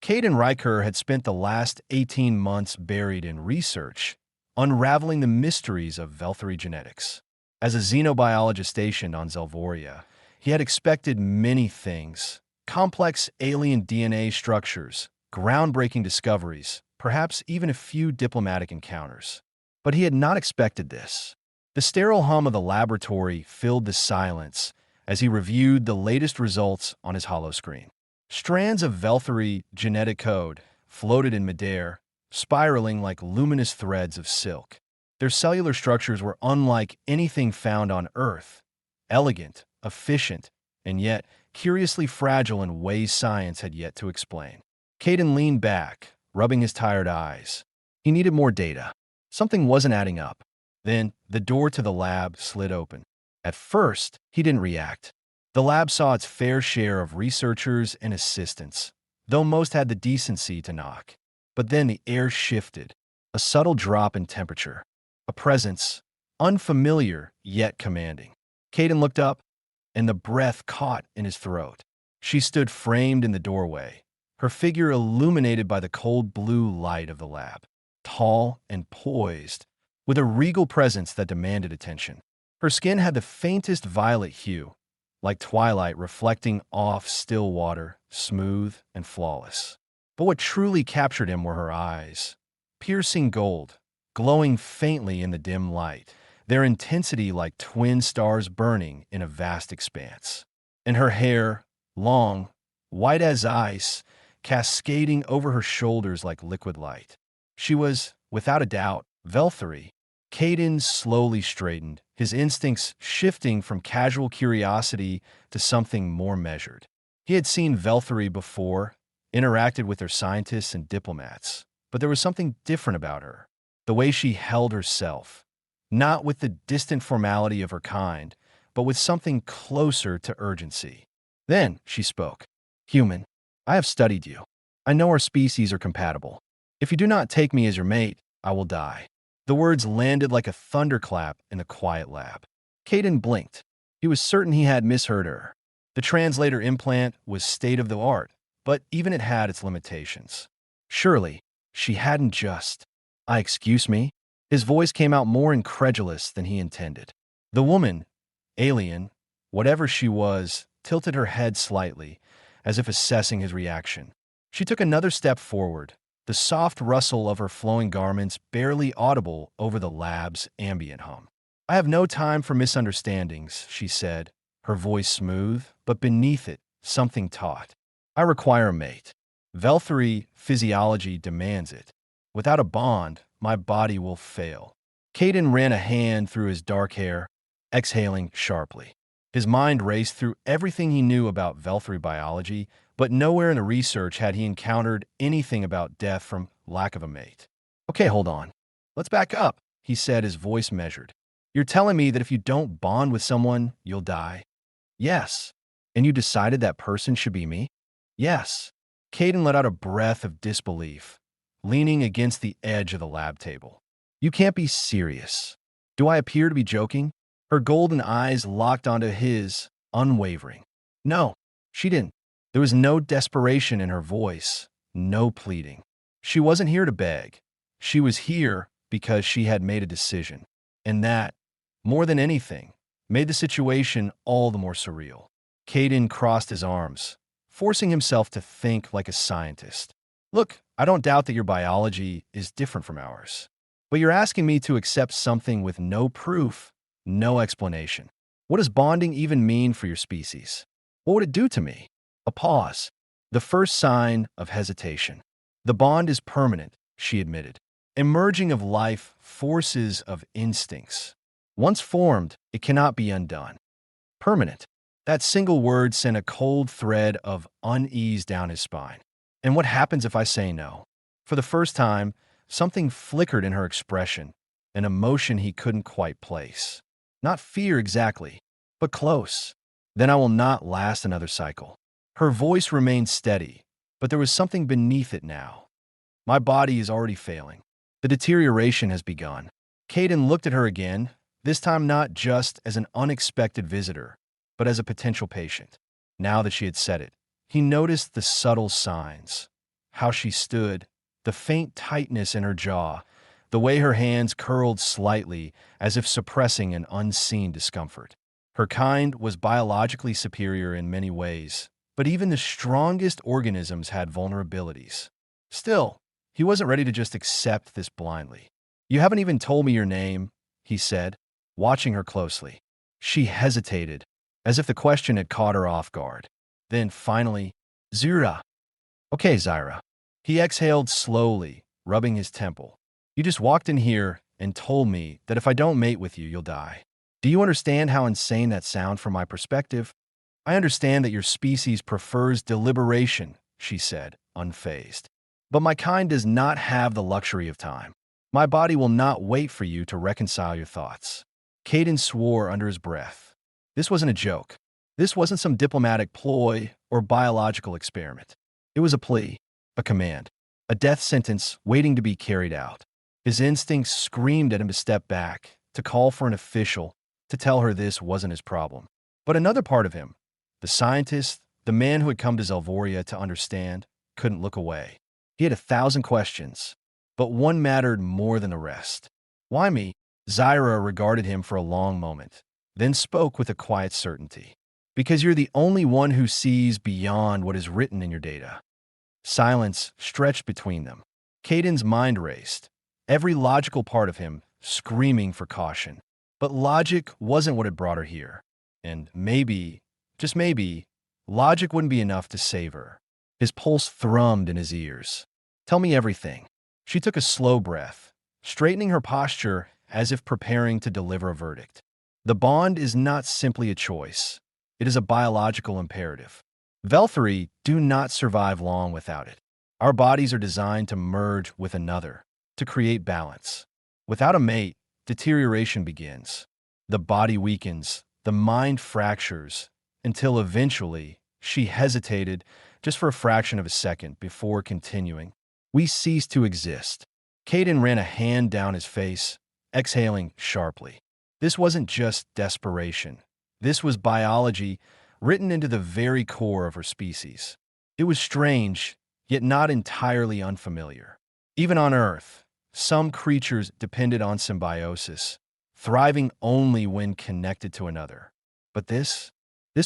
Kate and Riker had spent the last 18 months buried in research, unraveling the mysteries of Velthari genetics. As a xenobiologist stationed on Zelvoria, he had expected many things: complex alien DNA structures, groundbreaking discoveries, perhaps even a few diplomatic encounters. But he had not expected this. The sterile hum of the laboratory filled the silence as he reviewed the latest results on his holoscreen. Strands of Velthari genetic code floated in midair, spiraling like luminous threads of silk. Their cellular structures were unlike anything found on Earth, elegant, efficient, and yet curiously fragile in ways science had yet to explain. Caden leaned back, rubbing his tired eyes. He needed more data. Something wasn't adding up. Then, the door to the lab slid open. At first, he didn't react. The lab saw its fair share of researchers and assistants, though most had the decency to knock. But then the air shifted, a subtle drop in temperature, a presence, unfamiliar yet commanding. Caden looked up, and the breath caught in his throat. She stood framed in the doorway, her figure illuminated by the cold blue light of the lab, tall and poised, with a regal presence that demanded attention. Her skin had the faintest violet hue, like twilight reflecting off still water, smooth and flawless. But what truly captured him were her eyes, piercing gold, glowing faintly in the dim light, their intensity like twin stars burning in a vast expanse. And her hair, long, white as ice, cascading over her shoulders like liquid light. She was, without a doubt, Velthari. Caden slowly straightened, his instincts shifting from casual curiosity to something more measured. He had seen Velthari before, interacted with their scientists and diplomats, but there was something different about her. The way she held herself, not with the distant formality of her kind, but with something closer to urgency. Then she spoke. "Human, I have studied you. I know our species are compatible. If you do not take me as your mate, I will die." The words landed like a thunderclap in the quiet lab. Caden blinked. He was certain he had misheard her. The translator implant was state-of-the-art, but even it had its limitations. Surely, she hadn't just... excuse me?" His voice came out more incredulous than he intended. The woman, alien, whatever she was, tilted her head slightly, as if assessing his reaction. She took another step forward, the soft rustle of her flowing garments barely audible over the lab's ambient hum. "I have no time for misunderstandings," she said, her voice smooth, but beneath it, something taut. "I require a mate. Velthari physiology demands it. Without a bond, my body will fail." Caden ran a hand through his dark hair, exhaling sharply. His mind raced through everything he knew about Velthari biology, but nowhere in the research had he encountered anything about death from lack of a mate. "Okay, hold on. Let's back up," he said, his voice measured. "You're telling me that if you don't bond with someone, you'll die?" "Yes." "And you decided that person should be me?" "Yes." Caden let out a breath of disbelief, leaning against the edge of the lab table. "You can't be serious. Do I appear to be joking?" Her golden eyes locked onto his, unwavering. "No," she didn't. There was no desperation in her voice, no pleading. She wasn't here to beg. She was here because she had made a decision. And that, more than anything, made the situation all the more surreal. Caden crossed his arms, forcing himself to think like a scientist. "Look, I don't doubt that your biology is different from ours. But you're asking me to accept something with no proof, no explanation. What does bonding even mean for your species? What would it do to me?" A pause, the first sign of hesitation. "The bond is permanent," she admitted. "Emerging of life, forces of instincts. Once formed, it cannot be undone." Permanent. That single word sent a cold thread of unease down his spine. "And what happens if I say no?" For the first time, something flickered in her expression, an emotion he couldn't quite place. Not fear exactly, but close. "Then I will not last another cycle." Her voice remained steady, but there was something beneath it now. "My body is already failing. The deterioration has begun." Caden looked at her again, this time not just as an unexpected visitor, but as a potential patient. Now that she had said it, he noticed the subtle signs. how she stood, the faint tightness in her jaw, the way her hands curled slightly as if suppressing an unseen discomfort. Her kind was biologically superior in many ways, but even the strongest organisms had vulnerabilities. Still, he wasn't ready to just accept this blindly. "You haven't even told me your name," he said, watching her closely. She hesitated, as if the question had caught her off guard. Then, finally, "Zyra." "Okay, Zyra." He exhaled slowly, rubbing his temple. "You just walked in here and told me that if I don't mate with you, you'll die. Do you understand how insane that sounds from my perspective?" "I understand that your species prefers deliberation," she said, unfazed. "But my kind does not have the luxury of time. My body will not wait for you to reconcile your thoughts." Caden swore under his breath. This wasn't a joke. This wasn't some diplomatic ploy or biological experiment. It was a plea, a command, a death sentence waiting to be carried out. His instincts screamed at him to step back, to call for an official, to tell her this wasn't his problem. But another part of him, the scientist, the man who had come to Zelvoria to understand, couldn't look away. He had 1,000 questions, but one mattered more than the rest. "Why me?" Zyra regarded him for a long moment, then spoke with a quiet certainty. "Because you're the only one who sees beyond what is written in your data." Silence stretched between them. Caden's mind raced, every logical part of him screaming for caution. But logic wasn't what had brought her here. And maybe, just maybe, logic wouldn't be enough to save her. His pulse thrummed in his ears. "Tell me everything." She took a slow breath, straightening her posture as if preparing to deliver a verdict. "The bond is not simply a choice. It is a biological imperative. Velthari do not survive long without it. Our bodies are designed to merge with another, to create balance. Without a mate, deterioration begins. The body weakens, the mind fractures, until eventually," she hesitated just for a fraction of a second before continuing, "we cease to exist." Caden ran a hand down his face, exhaling sharply. This wasn't just desperation. This was biology written into the very core of her species. It was strange, yet not entirely unfamiliar. Even on Earth, some creatures depended on symbiosis, thriving only when connected to another. But this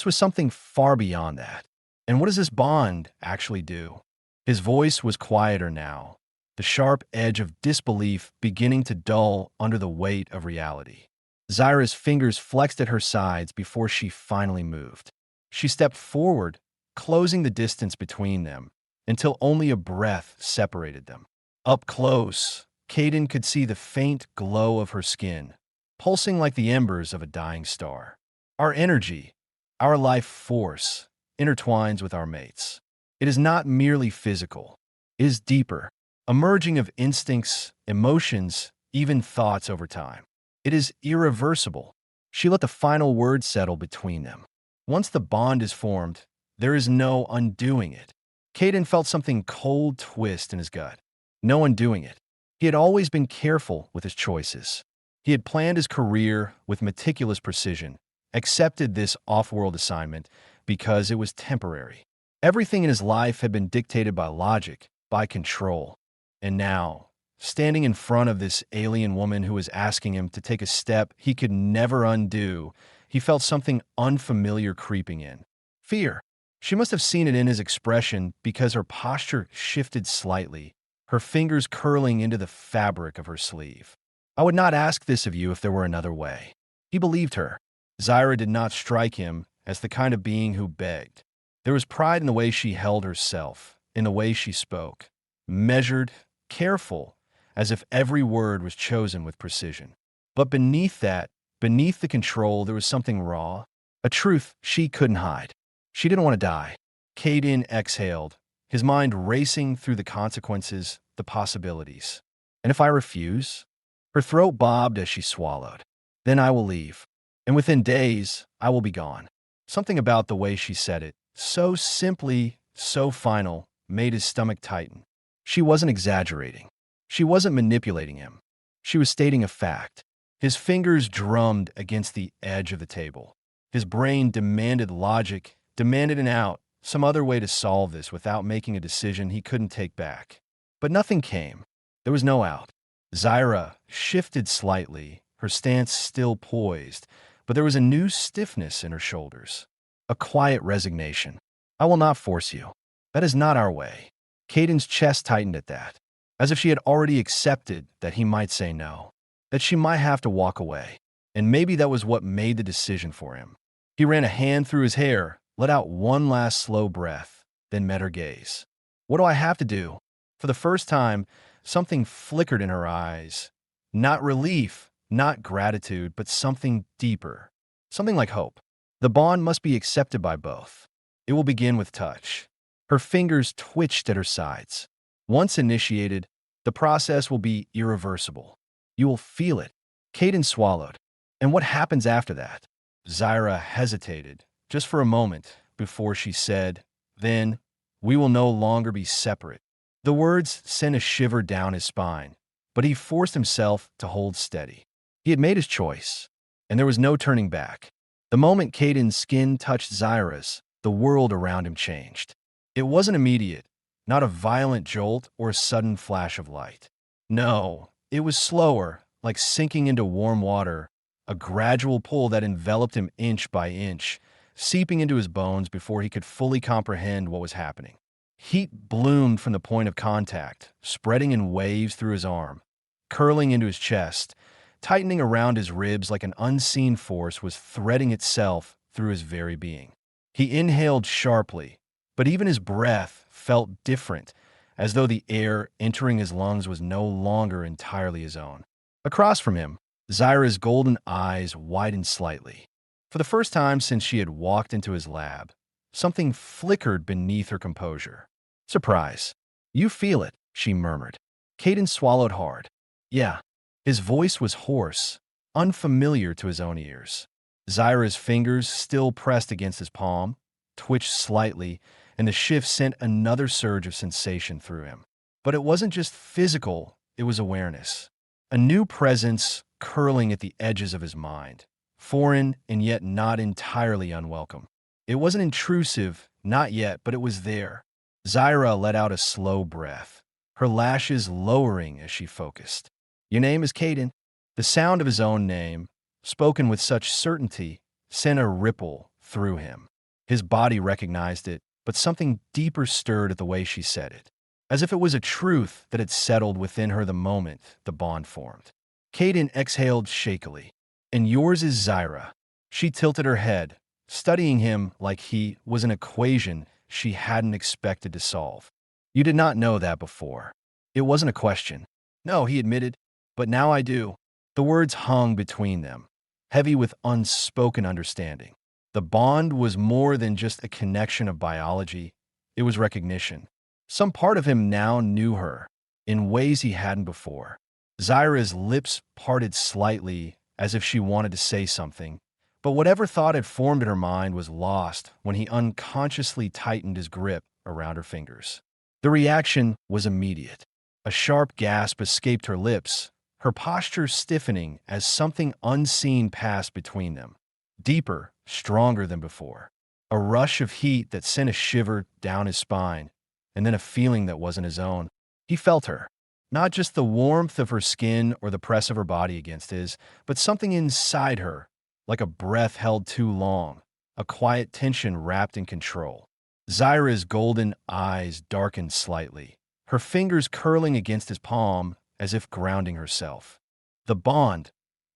was something far beyond that. And what does this bond actually do? His voice was quieter now, the sharp edge of disbelief beginning to dull under the weight of reality. Zyra's fingers flexed at her sides before she finally moved. She stepped forward, closing the distance between them, until only a breath separated them. Up close, Caden could see the faint glow of her skin, pulsing like the embers of a dying star. Our energy, our life force, intertwines with our mates. It is not merely physical. It is deeper, a merging of instincts, emotions, even thoughts over time. It is irreversible. She let the final word settle between them. Once the bond is formed, there is no undoing it. Caden felt something cold twist in his gut. No undoing it. He had always been careful with his choices. He had planned his career with meticulous precision, accepted this off-world assignment because it was temporary. Everything in his life had been dictated by logic, by control. And now, standing in front of this alien woman who was asking him to take a step he could never undo, he felt something unfamiliar creeping in. Fear. She must have seen it in his expression because her posture shifted slightly, her fingers curling into the fabric of her sleeve. "I would not ask this of you if there were another way." He believed her. Zyra did not strike him as the kind of being who begged. There was pride in the way she held herself, in the way she spoke. Measured, careful, as if every word was chosen with precision. But beneath that, beneath the control, there was something raw, a truth she couldn't hide. She didn't want to die. Caden exhaled, his mind racing through the consequences, the possibilities. "And if I refuse?" Her throat bobbed as she swallowed. "Then I will leave. And within days, I will be gone." Something about the way she said it, so simply, so final, made his stomach tighten. She wasn't exaggerating. She wasn't manipulating him. She was stating a fact. His fingers drummed against the edge of the table. His brain demanded logic, demanded an out, some other way to solve this without making a decision he couldn't take back. But nothing came. There was no out. Zyra shifted slightly, her stance still poised, but there was a new stiffness in her shoulders. A quiet resignation. I will not force you. That is not our way. Caden's chest tightened at that, as if she had already accepted that he might say no, that she might have to walk away. And maybe that was what made the decision for him. He ran a hand through his hair, let out one last slow breath, then met her gaze. What do I have to do? For the first time, something flickered in her eyes. Not relief, not gratitude, but something deeper. Something like hope. The bond must be accepted by both. It will begin with touch. Her fingers twitched at her sides. Once initiated, the process will be irreversible. You will feel it. Caden swallowed. And what happens after that? Zyra hesitated, just for a moment, before she said, then, we will no longer be separate. The words sent a shiver down his spine, but he forced himself to hold steady. He had made his choice, and there was no turning back. The moment Caden's skin touched Zyra's, the world around him changed. It wasn't immediate, not a violent jolt or a sudden flash of light. No, it was slower, like sinking into warm water, a gradual pull that enveloped him inch by inch, seeping into his bones before he could fully comprehend what was happening. Heat bloomed from the point of contact, spreading in waves through his arm, curling into his chest, tightening around his ribs like an unseen force was threading itself through his very being. He inhaled sharply, but even his breath felt different, as though the air entering his lungs was no longer entirely his own. Across from him, Zyra's golden eyes widened slightly. For the first time since she had walked into his lab, something flickered beneath her composure. Surprise. You feel it, she murmured. Caden swallowed hard. Yeah. His voice was hoarse, unfamiliar to his own ears. Zyra's fingers, still pressed against his palm, twitched slightly, and the shift sent another surge of sensation through him. But it wasn't just physical, it was awareness. A new presence curling at the edges of his mind, foreign and yet not entirely unwelcome. It wasn't intrusive, not yet, but it was there. Zyra let out a slow breath, her lashes lowering as she focused. Your name is Caden. The sound of his own name, spoken with such certainty, sent a ripple through him. His body recognized it, but something deeper stirred at the way she said it, as if it was a truth that had settled within her the moment the bond formed. Caden exhaled shakily. And yours is Zyra. She tilted her head, studying him like he was an equation she hadn't expected to solve. You did not know that before. It wasn't a question. No, he admitted, but now I do. The words hung between them, heavy with unspoken understanding. The bond was more than just a connection of biology. It was recognition. Some part of him now knew her, in ways he hadn't before. Zyra's lips parted slightly, as if she wanted to say something, but whatever thought had formed in her mind was lost when he unconsciously tightened his grip around her fingers. The reaction was immediate. A sharp gasp escaped her lips, her posture stiffening as something unseen passed between them. Deeper, stronger than before. A rush of heat that sent a shiver down his spine, and then a feeling that wasn't his own. He felt her. Not just the warmth of her skin or the press of her body against his, but something inside her, like a breath held too long, a quiet tension wrapped in control. Zyra's golden eyes darkened slightly, her fingers curling against his palm as if grounding herself. The bond.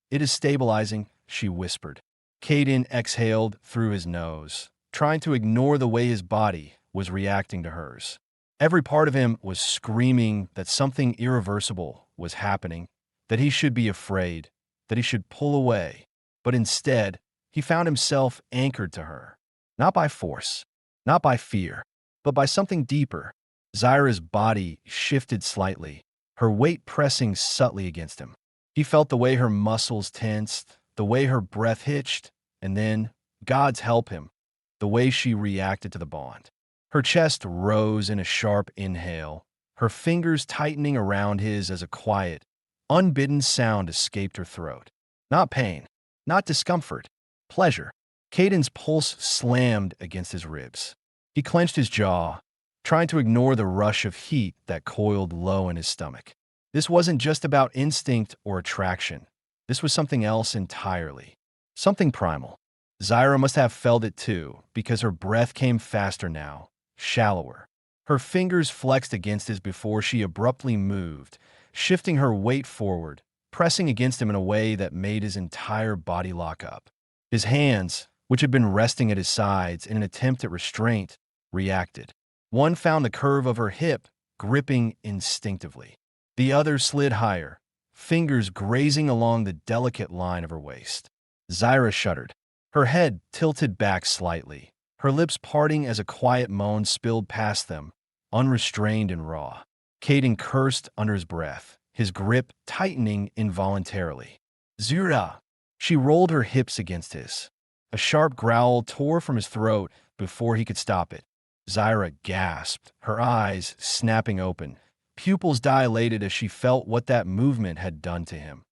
It is stabilizing, she whispered. Caden exhaled through his nose, trying to ignore the way his body was reacting to hers. Every part of him was screaming that something irreversible was happening, that he should be afraid, that he should pull away. But instead, he found himself anchored to her, not by force, not by fear, but by something deeper. Zyra's body shifted slightly, her weight pressing subtly against him. He felt the way her muscles tensed, the way her breath hitched, and then, God's help him, the way she reacted to the bond. Her chest rose in a sharp inhale, her fingers tightening around his as a quiet, unbidden sound escaped her throat. Not pain, not discomfort, pleasure. Caden's pulse slammed against his ribs. He clenched his jaw, trying to ignore the rush of heat that coiled low in his stomach. This wasn't just about instinct or attraction. This was something else entirely. Something primal. Zyra must have felt it too, because her breath came faster now, shallower. Her fingers flexed against his before she abruptly moved, shifting her weight forward, pressing against him in a way that made his entire body lock up. His hands, which had been resting at his sides in an attempt at restraint, reacted. One found the curve of her hip, gripping instinctively. The other slid higher, fingers grazing along the delicate line of her waist. Zyra shuddered, her head tilted back slightly, her lips parting as a quiet moan spilled past them, unrestrained and raw. Caden cursed under his breath, his grip tightening involuntarily. Zyra! She rolled her hips against his. A sharp growl tore from his throat before he could stop it. Zyra gasped, her eyes snapping open, pupils dilated as she felt what that movement had done to him,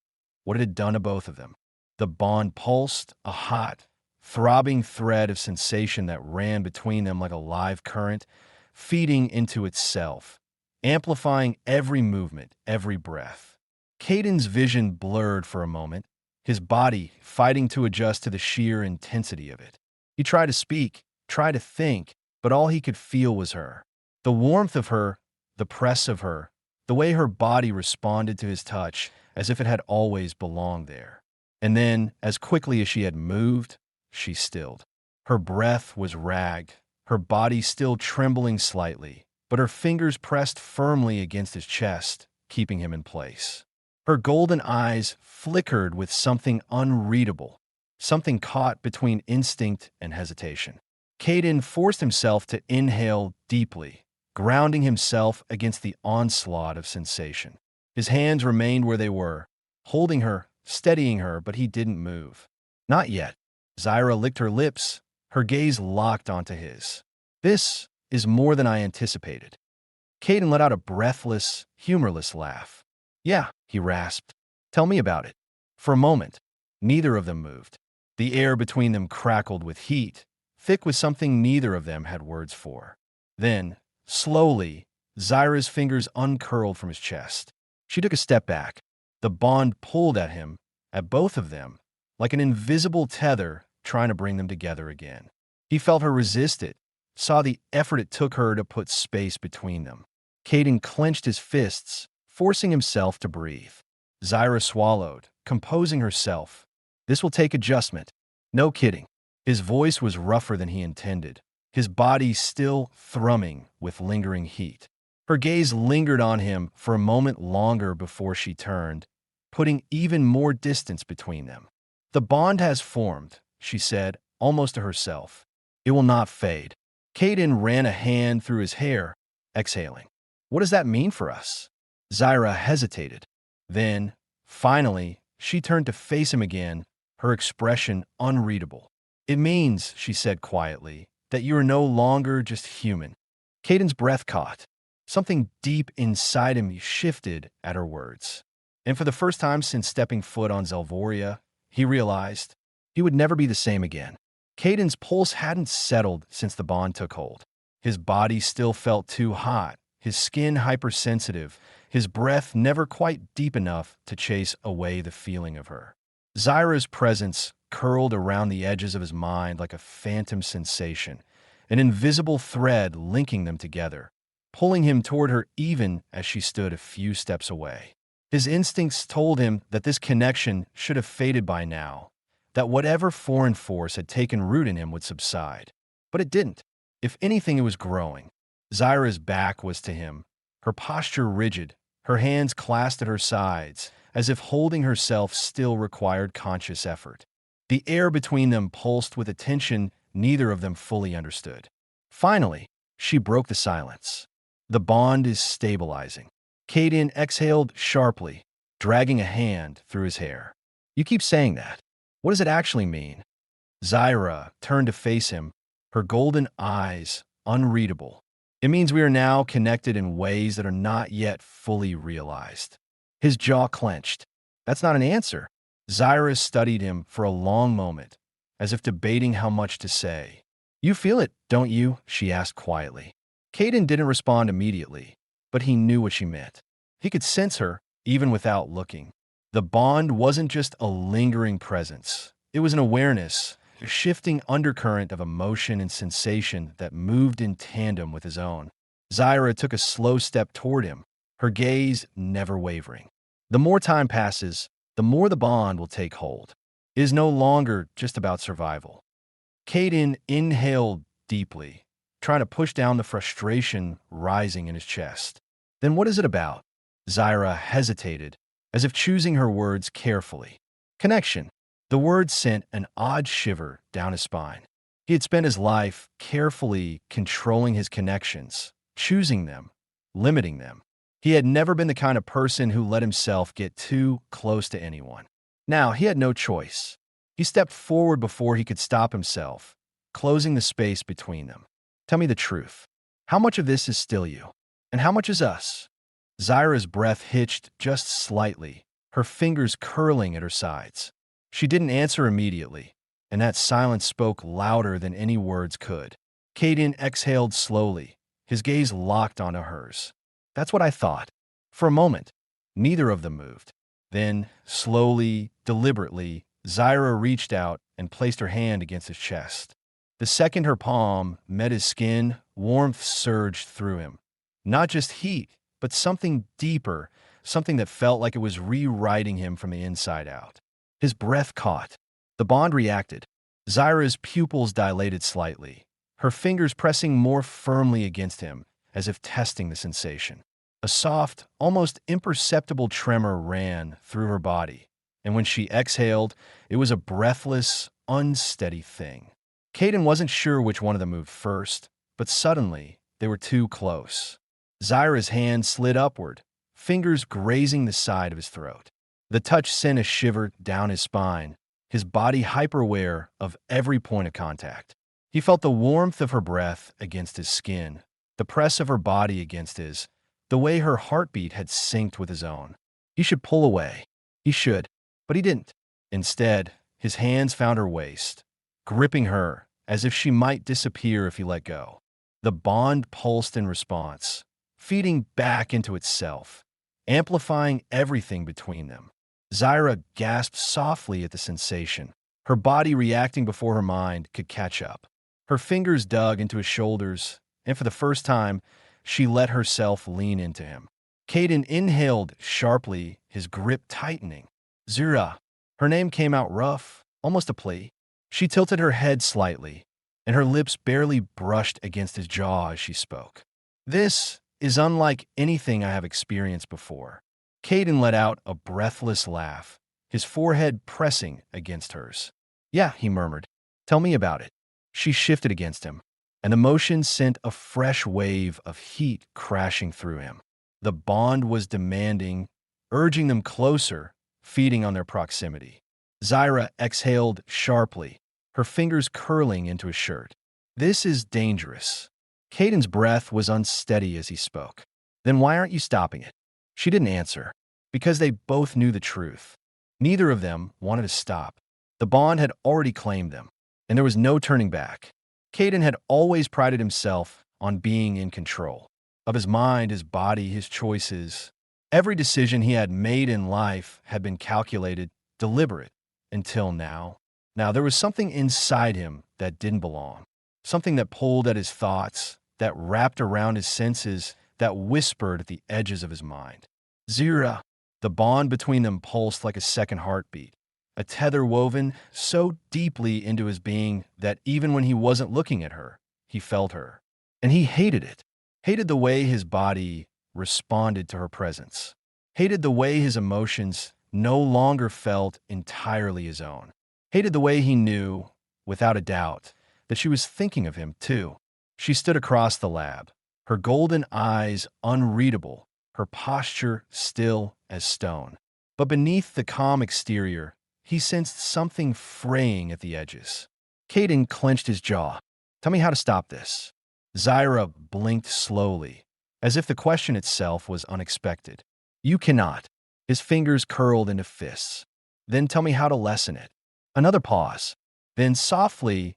what it had done to both of them. The bond pulsed, a hot, throbbing thread of sensation that ran between them like a live current, feeding into itself, amplifying every movement, every breath. Caden's vision blurred for a moment, his body fighting to adjust to the sheer intensity of it. He tried to speak, tried to think, but all he could feel was her. The warmth of her, the press of her, the way her body responded to his touch as if it had always belonged there. And then, as quickly as she had moved, she stilled. Her breath was ragged, her body still trembling slightly, but her fingers pressed firmly against his chest, keeping him in place. Her golden eyes flickered with something unreadable, something caught between instinct and hesitation. Caden forced himself to inhale deeply, grounding himself against the onslaught of sensation. His hands remained where they were, holding her, steadying her, but he didn't move. Not yet. Zyra licked her lips, her gaze locked onto his. This is more than I anticipated. Caden let out a breathless, humorless laugh. Yeah, he rasped. Tell me about it. For a moment, neither of them moved. The air between them crackled with heat, thick with something neither of them had words for. Then, slowly, Zyra's fingers uncurled from his chest. She took a step back. The bond pulled at him, at both of them, like an invisible tether trying to bring them together again. He felt her resist it, saw the effort it took her to put space between them. Caden clenched his fists, forcing himself to breathe. Zyra swallowed, composing herself. This will take adjustment. No kidding. His voice was rougher than he intended, his body still thrumming with lingering heat. Her gaze lingered on him for a moment longer before she turned, putting even more distance between them. The bond has formed, she said, almost to herself. It will not fade. Caden ran a hand through his hair, exhaling. What does that mean for us? Zyra hesitated. Then, finally, she turned to face him again, her expression unreadable. It means, she said quietly, that you are no longer just human. Caden's breath caught. Something deep inside him shifted at her words. And for the first time since stepping foot on Zelvoria, he realized he would never be the same again. Caden's pulse hadn't settled since the bond took hold. His body still felt too hot, his skin hypersensitive, his breath never quite deep enough to chase away the feeling of her. Zyra's presence curled around the edges of his mind like a phantom sensation, an invisible thread linking them together, pulling him toward her even as she stood a few steps away. His instincts told him that this connection should have faded by now, that whatever foreign force had taken root in him would subside. But it didn't. If anything, it was growing. Zyra's back was to him, her posture rigid, her hands clasped at her sides, as if holding herself still required conscious effort. The air between them pulsed with a tension neither of them fully understood. Finally, she broke the silence. The bond is stabilizing. Caden exhaled sharply, dragging a hand through his hair. You keep saying that. What does it actually mean? Zyra turned to face him, her golden eyes unreadable. It means we are now connected in ways that are not yet fully realized. His jaw clenched. That's not an answer. Zyra studied him for a long moment, as if debating how much to say. You feel it, don't you? She asked quietly. Caden didn't respond immediately, but he knew what she meant. He could sense her, even without looking. The bond wasn't just a lingering presence. It was an awareness, a shifting undercurrent of emotion and sensation that moved in tandem with his own. Zyra took a slow step toward him, her gaze never wavering. The more time passes, the more the bond will take hold. It is no longer just about survival. Caden inhaled deeply, trying to push down the frustration rising in his chest. Then what is it about? Zyra hesitated, as if choosing her words carefully. Connection. The word sent an odd shiver down his spine. He had spent his life carefully controlling his connections, choosing them, limiting them. He had never been the kind of person who let himself get too close to anyone. Now he had no choice. He stepped forward before he could stop himself, closing the space between them. Tell me the truth. How much of this is still you? And how much is us? Zyra's breath hitched just slightly, her fingers curling at her sides. She didn't answer immediately, and that silence spoke louder than any words could. Caden exhaled slowly, his gaze locked onto hers. That's what I thought. For a moment, neither of them moved. Then, slowly, deliberately, Zyra reached out and placed her hand against his chest. The second her palm met his skin, warmth surged through him. Not just heat, but something deeper, something that felt like it was rewriting him from the inside out. His breath caught. The bond reacted. Zyra's pupils dilated slightly, her fingers pressing more firmly against him, as if testing the sensation. A soft, almost imperceptible tremor ran through her body, and when she exhaled, it was a breathless, unsteady thing. Caden wasn't sure which one of them moved first, but suddenly, they were too close. Zyra's hand slid upward, fingers grazing the side of his throat. The touch sent a shiver down his spine, his body hyper-aware of every point of contact. He felt the warmth of her breath against his skin, the press of her body against his, the way her heartbeat had synced with his own. He should pull away. He should, but he didn't. Instead, his hands found her waist, gripping her as if she might disappear if he let go. The bond pulsed in response, feeding back into itself, amplifying everything between them. Zyra gasped softly at the sensation, her body reacting before her mind could catch up. Her fingers dug into his shoulders, and for the first time, she let herself lean into him. Caden inhaled sharply, his grip tightening. Zyra. Her name came out rough, almost a plea. She tilted her head slightly, and her lips barely brushed against his jaw as she spoke. This is unlike anything I have experienced before. Caden let out a breathless laugh, his forehead pressing against hers. Yeah, he murmured. Tell me about it. She shifted against him, and the motion sent a fresh wave of heat crashing through him. The bond was demanding, urging them closer, feeding on their proximity. Zyra exhaled sharply, her fingers curling into his shirt. This is dangerous. Caden's breath was unsteady as he spoke. Then why aren't you stopping it? She didn't answer, because they both knew the truth. Neither of them wanted to stop. The bond had already claimed them, and there was no turning back. Caden had always prided himself on being in control of his mind, his body, his choices. Every decision he had made in life had been calculated, deliberate, until now. Now, there was something inside him that didn't belong, something that pulled at his thoughts, that wrapped around his senses, that whispered at the edges of his mind. Zyra. The bond between them pulsed like a second heartbeat, a tether woven so deeply into his being that even when he wasn't looking at her, he felt her. And he hated it, hated the way his body responded to her presence, hated the way his emotions no longer felt entirely his own, hated the way he knew, without a doubt, that she was thinking of him too. She stood across the lab, her golden eyes unreadable, her posture still as stone. But beneath the calm exterior, he sensed something fraying at the edges. Caden clenched his jaw. Tell me how to stop this. Zyra blinked slowly, as if the question itself was unexpected. You cannot. His fingers curled into fists. Then tell me how to lessen it. Another pause. Then softly,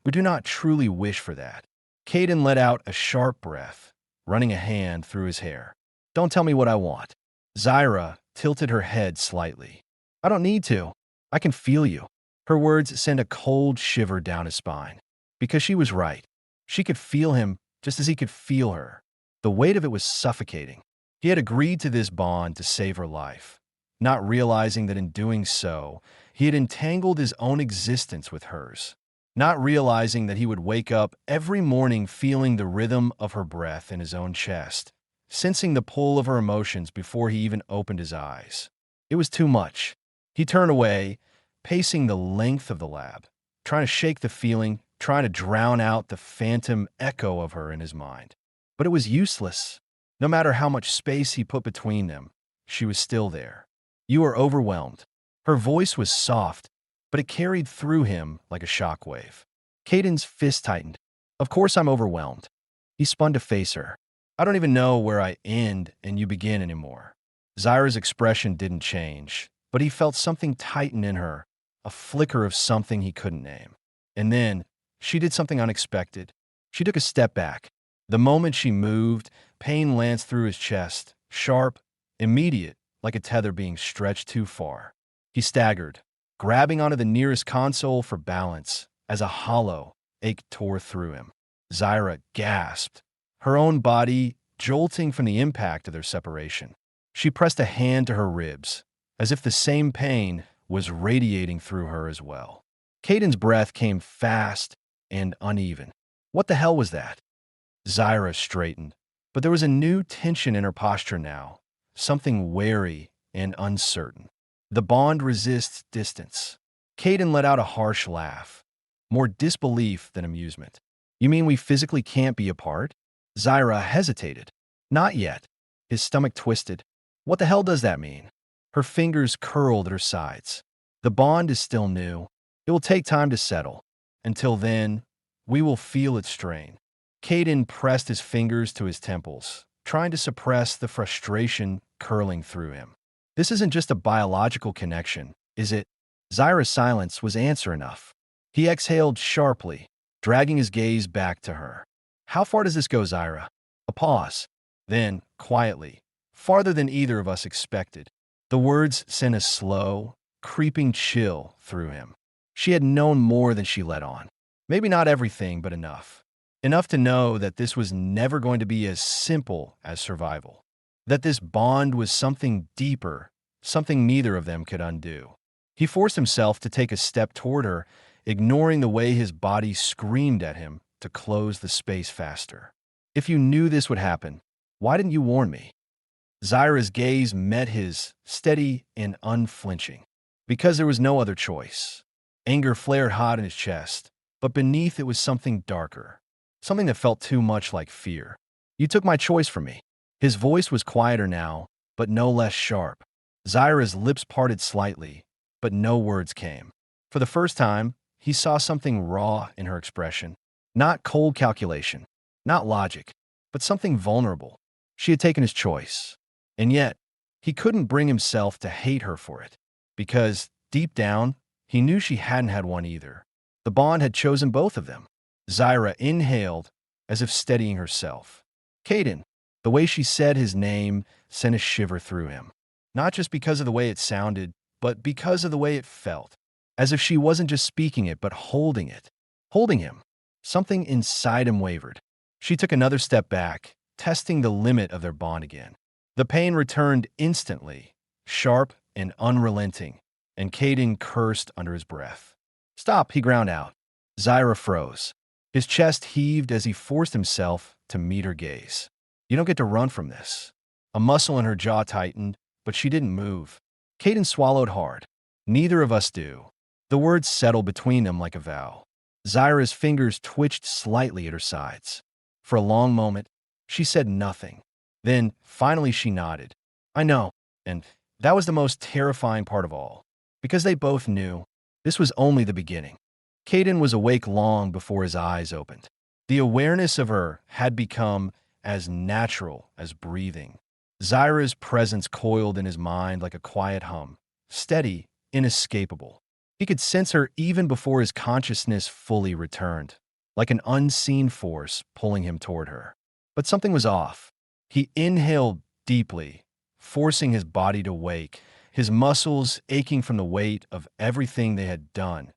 We do not truly wish for that. Caden let out a sharp breath, running a hand through his hair. Don't tell me what I want. Zyra tilted her head slightly. I don't need to. I can feel you. Her words sent a cold shiver down his spine. Because she was right. She could feel him just as he could feel her. The weight of it was suffocating. He had agreed to this bond to save her life, not realizing that in doing so, he had entangled his own existence with hers, not realizing that he would wake up every morning feeling the rhythm of her breath in his own chest, sensing the pull of her emotions before he even opened his eyes. It was too much. He turned away, pacing the length of the lab, trying to shake the feeling, trying to drown out the phantom echo of her in his mind. But it was useless. No matter how much space he put between them, she was still there. You are overwhelmed. Her voice was soft, but it carried through him like a shockwave. Caden's fist tightened. Of course I'm overwhelmed. He spun to face her. I don't even know where I end and you begin anymore. Zyra's expression didn't change, but he felt something tighten in her, a flicker of something he couldn't name. And then, she did something unexpected. She took a step back. The moment she moved, pain lanced through his chest, sharp, immediate, like a tether being stretched too far. He staggered, grabbing onto the nearest console for balance, as a hollow ache tore through him. Zyra gasped, her own body jolting from the impact of their separation. She pressed a hand to her ribs, as if the same pain was radiating through her as well. Caden's breath came fast and uneven. What the hell was that? Zyra straightened, but there was a new tension in her posture now, something wary and uncertain. The bond resists distance. Caden let out a harsh laugh, more disbelief than amusement. You mean we physically can't be apart? Zyra hesitated. Not yet. His stomach twisted. What the hell does that mean? Her fingers curled at her sides. The bond is still new. It will take time to settle. Until then, we will feel its strain. Caden pressed his fingers to his temples, trying to suppress the frustration curling through him. This isn't just a biological connection, is it? Zyra's silence was answer enough. He exhaled sharply, dragging his gaze back to her. How far does this go, Zyra? A pause. Then, quietly, farther than either of us expected. The words sent a slow, creeping chill through him. She had known more than she let on. Maybe not everything, but enough. Enough to know that this was never going to be as simple as survival. That this bond was something deeper, something neither of them could undo. He forced himself to take a step toward her, ignoring the way his body screamed at him to close the space faster. If you knew this would happen, why didn't you warn me? Zyra's gaze met his, steady and unflinching. Because there was no other choice. Anger flared hot in his chest, but beneath it was something darker. Something that felt too much like fear. You took my choice from me. His voice was quieter now, but no less sharp. Zyra's lips parted slightly, but no words came. For the first time, he saw something raw in her expression. Not cold calculation, not logic, but something vulnerable. She had taken his choice. And yet, he couldn't bring himself to hate her for it. Because, deep down, he knew she hadn't had one either. The bond had chosen both of them. Zyra inhaled, as if steadying herself. Caden, the way she said his name sent a shiver through him. Not just because of the way it sounded, but because of the way it felt. As if she wasn't just speaking it, but holding it. Holding him. Something inside him wavered. She took another step back, testing the limit of their bond again. The pain returned instantly, sharp and unrelenting, and Caden cursed under his breath. Stop, he ground out. Zyra froze. His chest heaved as he forced himself to meet her gaze. You don't get to run from this. A muscle in her jaw tightened, but she didn't move. Caden swallowed hard. Neither of us do. The words settled between them like a vow. Zyra's fingers twitched slightly at her sides. For a long moment, she said nothing. Then, finally she nodded. I know, and that was the most terrifying part of all. Because they both knew, this was only the beginning. Caden was awake long before his eyes opened. The awareness of her had become as natural as breathing. Zyra's presence coiled in his mind like a quiet hum, steady, inescapable. He could sense her even before his consciousness fully returned, like an unseen force pulling him toward her. But something was off. He inhaled deeply, forcing his body to wake, his muscles aching from the weight of everything they had done,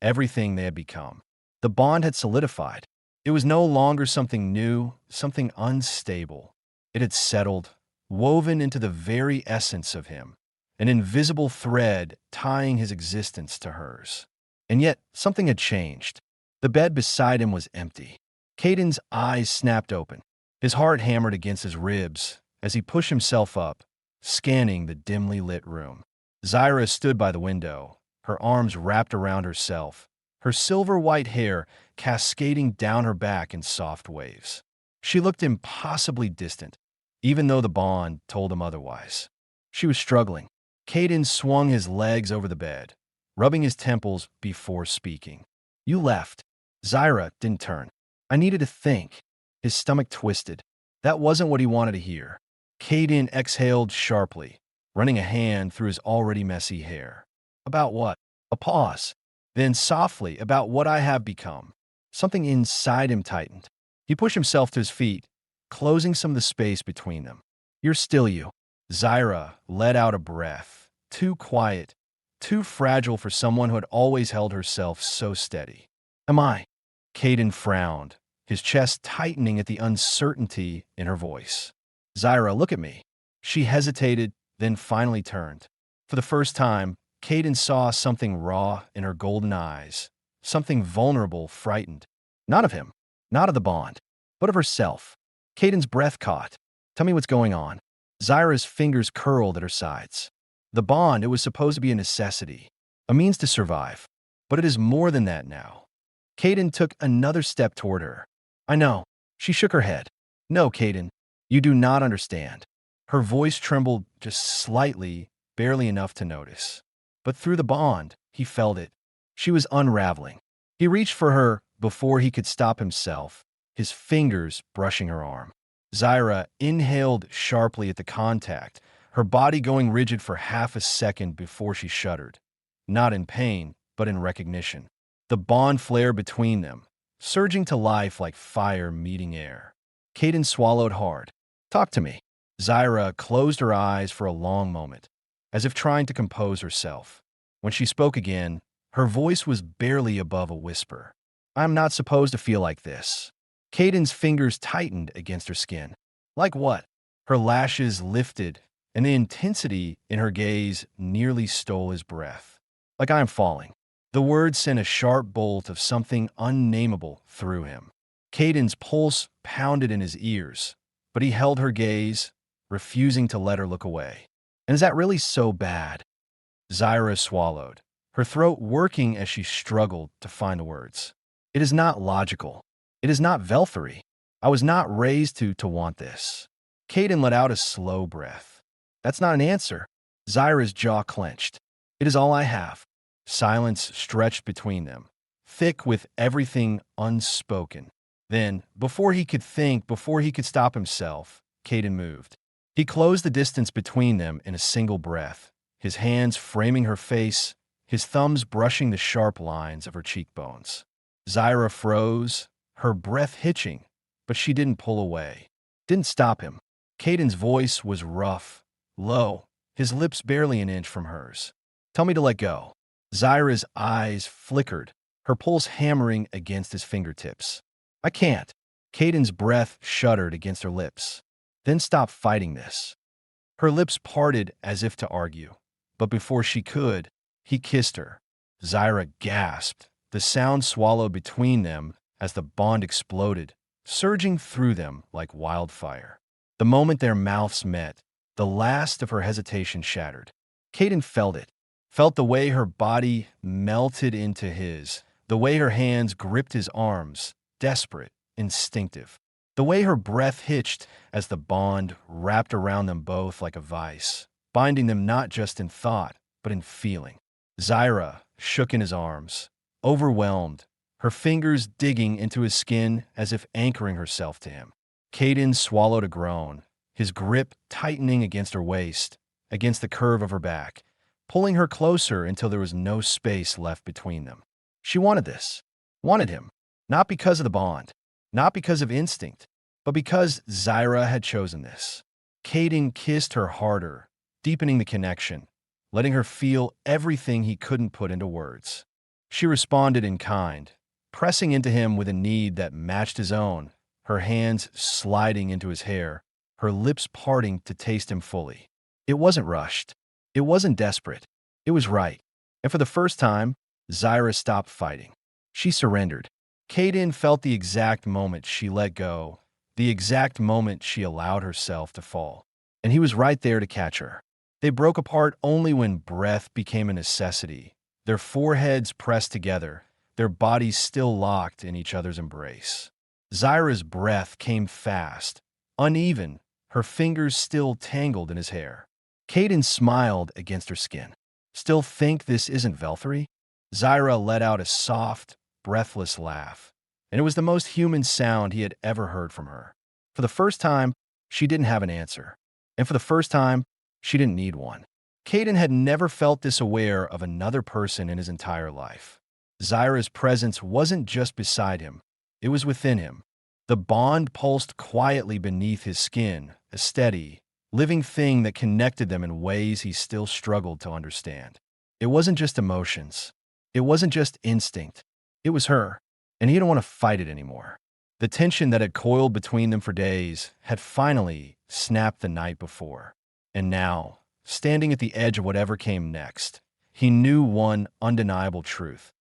everything they had become. The bond had solidified. It was no longer something new, something unstable. It had settled, woven into the very essence of him, an invisible thread tying his existence to hers. And yet, something had changed. The bed beside him was empty. Caden's eyes snapped open. His heart hammered against his ribs as he pushed himself up, scanning the dimly lit room. Zyra stood by the window, her arms wrapped around herself, her silver-white hair cascading down her back in soft waves. She looked impossibly distant, even though the bond told him otherwise. She was struggling. Caden swung his legs over the bed, rubbing his temples before speaking. "You left." Zyra didn't turn. "I needed to think." His stomach twisted. That wasn't what he wanted to hear. Caden exhaled sharply, running a hand through his already messy hair. "About what?" A pause. Then softly, "About what I have become." Something inside him tightened. He pushed himself to his feet, closing some of the space between them. "You're still you." Zyra let out a breath, too quiet, too fragile for someone who had always held herself so steady. "Am I?" Caden frowned, his chest tightening at the uncertainty in her voice. "Zyra, look at me." She hesitated, then finally turned. For the first time, Caden saw something raw in her golden eyes, something vulnerable, frightened. Not of him, not of the bond, but of herself. Caden's breath caught. "Tell me what's going on." Zyra's fingers curled at her sides. "The bond, it was supposed to be a necessity, a means to survive. But it is more than that now." Caden took another step toward her. "I know." She shook her head. "No, Caden, you do not understand." Her voice trembled just slightly, barely enough to notice. But through the bond, he felt it. She was unraveling. He reached for her before he could stop himself, his fingers brushing her arm. Zyra inhaled sharply at the contact, her body going rigid for half a second before she shuddered. Not in pain, but in recognition. The bond flared between them, surging to life like fire meeting air. Caden swallowed hard. "Talk to me." Zyra closed her eyes for a long moment, as if trying to compose herself. When she spoke again, her voice was barely above a whisper. "I'm not supposed to feel like this." Caden's fingers tightened against her skin. "Like what?" Her lashes lifted, and the intensity in her gaze nearly stole his breath. "Like I'm falling." The word sent a sharp bolt of something unnameable through him. Caden's pulse pounded in his ears, but he held her gaze, refusing to let her look away. "And is that really so bad?" Zyra swallowed, her throat working as she struggled to find the words. "It is not logical. It is not Velthory. I was not raised to want this." Caden let out a slow breath. "That's not an answer." Zyra's jaw clenched. "It is all I have." Silence stretched between them, thick with everything unspoken. Then, before he could think, before he could stop himself, Caden moved. He closed the distance between them in a single breath, his hands framing her face, his thumbs brushing the sharp lines of her cheekbones. Zyra froze, her breath hitching, but she didn't pull away. Didn't stop him. Caden's voice was rough, low, his lips barely an inch from hers. "Tell me to let go." Zyra's eyes flickered, her pulse hammering against his fingertips. "I can't." Caden's breath shuddered against her lips. "Then stop fighting this." Her lips parted as if to argue, but before she could, he kissed her. Zyra gasped, the sound swallowed between them as the bond exploded, surging through them like wildfire. The moment their mouths met, the last of her hesitation shattered. Caden felt it, felt the way her body melted into his, the way her hands gripped his arms, desperate, instinctive. The way her breath hitched as the bond wrapped around them both like a vice, binding them not just in thought, but in feeling. Zyra shook in his arms, overwhelmed, her fingers digging into his skin as if anchoring herself to him. Caden swallowed a groan, his grip tightening against her waist, against the curve of her back. pulling her closer until there was no space left between them. She wanted this, wanted him, not because of the bond, not because of instinct, but because Zyra had chosen this. Caden kissed her harder, deepening the connection, letting her feel everything he couldn't put into words. She responded in kind, pressing into him with a need that matched his own, her hands sliding into his hair, her lips parting to taste him fully. It wasn't rushed. It wasn't desperate. It was right. And for the first time, Zyra stopped fighting. She surrendered. Caden felt the exact moment she let go, the exact moment she allowed herself to fall. And he was right there to catch her. They broke apart only when breath became a necessity, their foreheads pressed together, their bodies still locked in each other's embrace. Zyra's breath came fast, uneven, her fingers still tangled in his hair. Caden smiled against her skin. Still think this isn't Velthory? Zyra let out a soft, breathless laugh, and it was the most human sound he had ever heard from her. For the first time, she didn't have an answer. And for the first time, she didn't need one. Caden had never felt this aware of another person in his entire life. Zyra's presence wasn't just beside him, it was within him. The bond pulsed quietly beneath his skin, a steady, living thing that connected them in ways he still struggled to understand. It wasn't just emotions. It wasn't just instinct. It was her, and he didn't want to fight it anymore. The tension that had coiled between them for days had finally snapped the night before. And now, standing at the edge of whatever came next, he knew one undeniable truth.